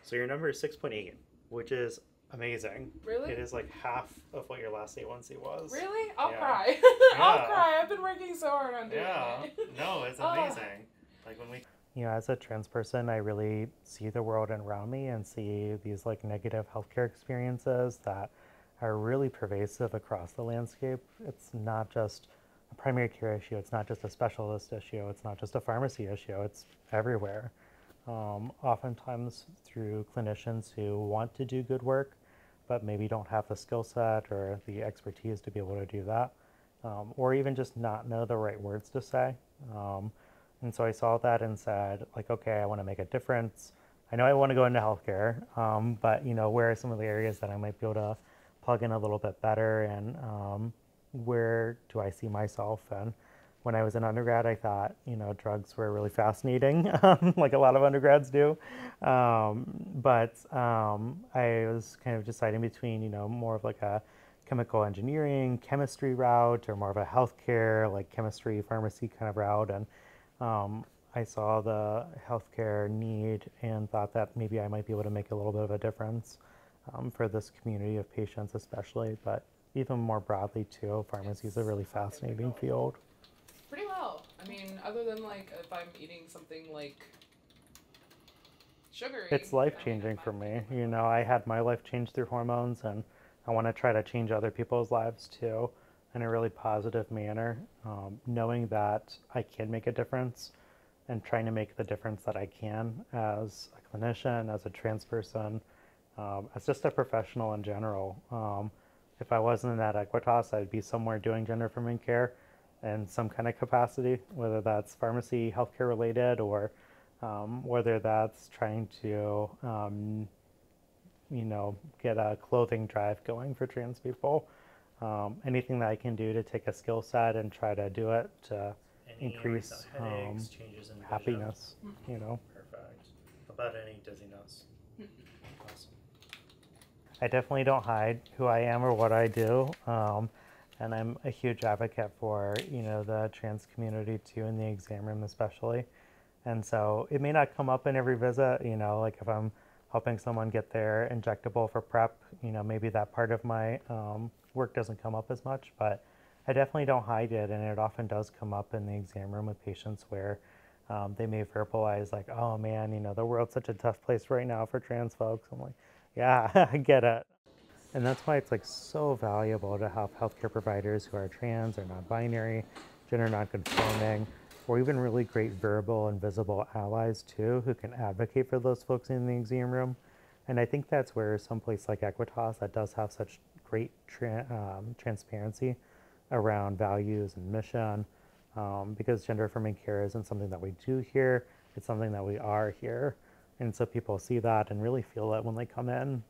So your number is 6.8, which is amazing. Really? It is like half of what your last A1C was. Really? I'll Yeah. cry. I'll Yeah. cry. I've been working so hard on doing Yeah. it. No, it's Oh. amazing. Like when we, as a trans person, I really see the world around me and see these like negative healthcare experiences that are really pervasive across the landscape. It's not just a primary care issue. It's not just a specialist issue. It's not just a pharmacy issue. It's everywhere. Oftentimes through clinicians who want to do good work, but maybe don't have the skill set or the expertise to be able to do that, or even just not know the right words to say. And so I saw that and said, like, okay, I want to make a difference. I know I want to go into healthcare, but where are some of the areas that I might be able to plug in a little bit better, and where do I see myself? And when I was an undergrad, I thought, drugs were really fascinating, like a lot of undergrads do. But I was kind of deciding between, more of like a chemical engineering, chemistry route, or more of a healthcare, like chemistry, pharmacy kind of route. And I saw the healthcare need and thought that maybe I might be able to make a little bit of a difference for this community of patients, especially, but even more broadly too. Pharmacy is a really fascinating field. Pretty well. I mean, other than like if I'm eating something like sugary. It's life changing for me. I had my life changed through hormones, and I want to try to change other people's lives too in a really positive manner. Knowing that I can make a difference and trying to make the difference that I can as a clinician, as a trans person, as just a professional in general. If I wasn't at Equitas, I'd be somewhere doing gender affirming care in some kind of capacity, whether that's pharmacy, healthcare related, or whether that's trying to, get a clothing drive going for trans people. Anything that I can do to take a skill set and try to do it to increase headaches, changes in happiness, Perfect. How about any dizziness? Awesome. I definitely don't hide who I am or what I do. And I'm a huge advocate for, the trans community too, in the exam room especially. And so it may not come up in every visit, like if I'm helping someone get their injectable for PrEP, maybe that part of my work doesn't come up as much, but I definitely don't hide it. And it often does come up in the exam room with patients where they may verbalize like, oh man, the world's such a tough place right now for trans folks. I'm like, yeah, I get it. And that's why it's like so valuable to have healthcare providers who are trans or non-binary, gender non-conforming, or even really great verbal and visible allies too, who can advocate for those folks in the exam room. And I think that's where someplace like Equitas that does have such great transparency around values and mission, because gender affirming care isn't something that we do here, it's something that we are here. And so people see that and really feel it when they come in.